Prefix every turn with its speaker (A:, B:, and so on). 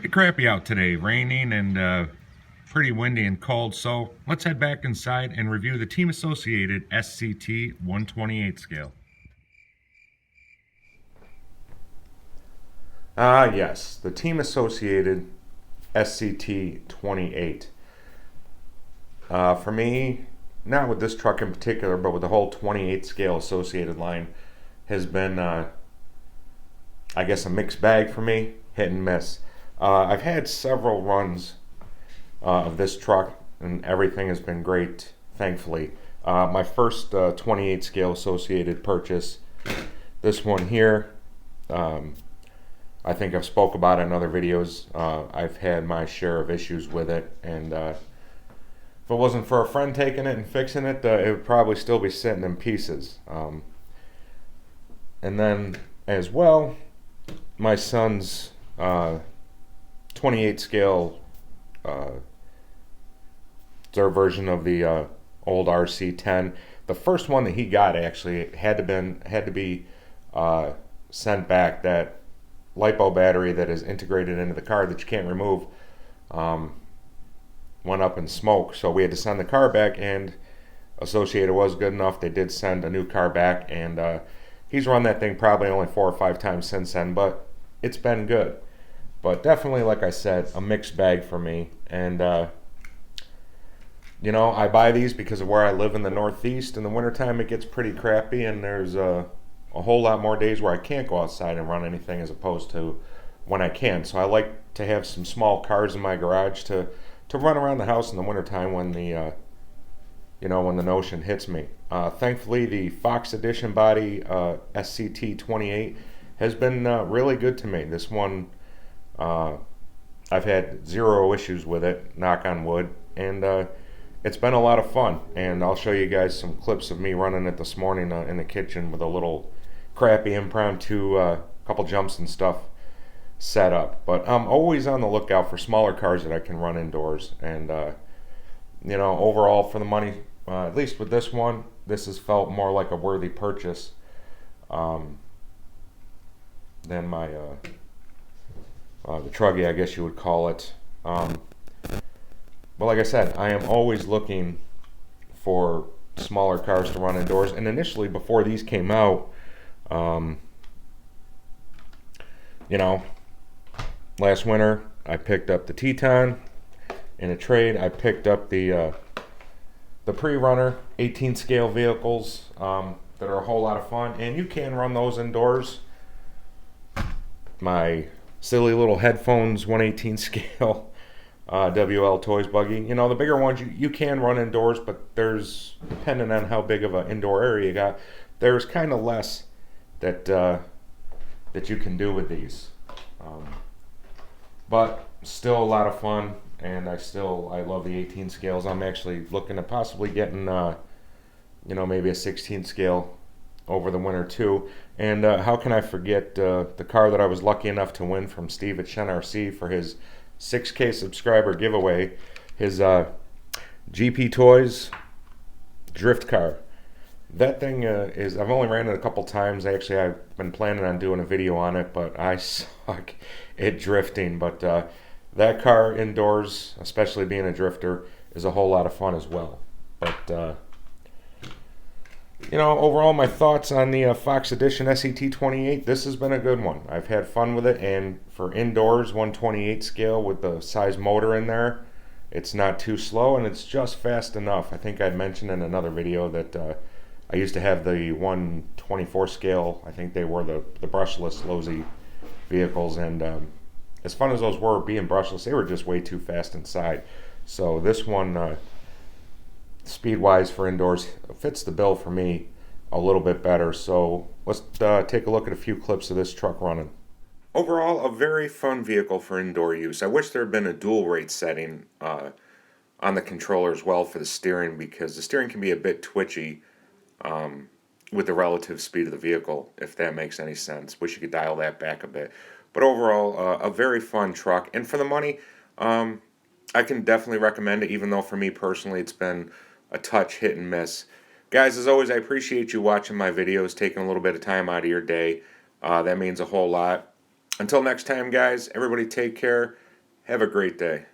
A: Pretty crappy out today, raining and pretty windy and cold, so let's head back inside and review the Team Associated sct28 scale.
B: Yes, the Team Associated sct28. For me, not with this truck in particular, but with the whole 28 scale Associated line, has been, I guess, a mixed bag for me, hit and miss. I've had several runs of this truck, and everything has been great, thankfully. My first 28 scale Associated purchase, this one here, I think I've spoke about it in other videos. I've had my share of issues with it, and if it wasn't for a friend taking it and fixing it, it would probably still be sitting in pieces. And then, as well, my son's 28 scale, their version of the old RC10. The first one that he got actually had to be sent back. That LiPo battery that is integrated into the car that you can't remove went up in smoke, so we had to send the car back, and Associated was good enough. They did send a new car back, and he's run that thing probably only 4 or 5 times since then, but it's been good. But definitely, like I said, a mixed bag for me. And you know, I buy these because of where I live in the Northeast. In the wintertime it gets pretty crappy, and there's a whole lot more days where I can't go outside and run anything as opposed to when I can. So I like to have some small cars in my garage to run around the house in the wintertime when the when the notion hits me. Thankfully, the Fox Edition body sct28 has been really good to me. This one, I've had 0 issues with it, knock on wood, and it's been a lot of fun. And I'll show you guys some clips of me running it this morning in the kitchen with a little crappy impromptu couple jumps and stuff set up. But I'm always on the lookout for smaller cars that I can run indoors. And overall for the money, at least with this one, this has felt more like a worthy purchase than my the Truggy, I guess you would call it. But like I said, I am always looking for smaller cars to run indoors. And initially, before these came out, last winter I picked up the Teton in a trade. I picked up the pre-runner 18 scale vehicles that are a whole lot of fun, and you can run those indoors. My silly little headphones 118 scale WL Toys buggy. You know, the bigger ones you can run indoors, but there's, depending on how big of an indoor area you got, there's kind of less that you can do with these. But still a lot of fun, and I love the 18 scales. I'm actually looking at possibly getting maybe a 16 scale over the winter too. And how can I forget the car that I was lucky enough to win from Steve at Shen RC for his 6K subscriber giveaway, his GP Toys drift car. That thing I've only ran it a couple times. Actually, I've been planning on doing a video on it, but I suck at drifting. But that car indoors, especially being a drifter, is a whole lot of fun as well. But overall, my thoughts on the Fox Edition sct28, this has been a good one. I've had fun with it, and for indoors, 128 scale with the size motor in there, it's not too slow, and it's just fast enough. I think I'd mentioned in another video that I used to have the 124 scale. I think they were the brushless Losi vehicles, and as fun as those were being brushless, they were just way too fast inside. So this one, speed-wise for indoors, fits the bill for me a little bit better. So let's take a look at a few clips of this truck running. Overall, a very fun vehicle for indoor use. I wish there had been a dual rate setting on the controller as well for the steering, because the steering can be a bit twitchy with the relative speed of the vehicle, if that makes any sense. Wish you could dial that back a bit. But overall, a very fun truck. And for the money, I can definitely recommend it, even though for me personally it's been a touch hit and miss. Guys, as always, I appreciate you watching my videos, taking a little bit of time out of your day. That means a whole lot. Until next time, guys, everybody take care. Have a great day.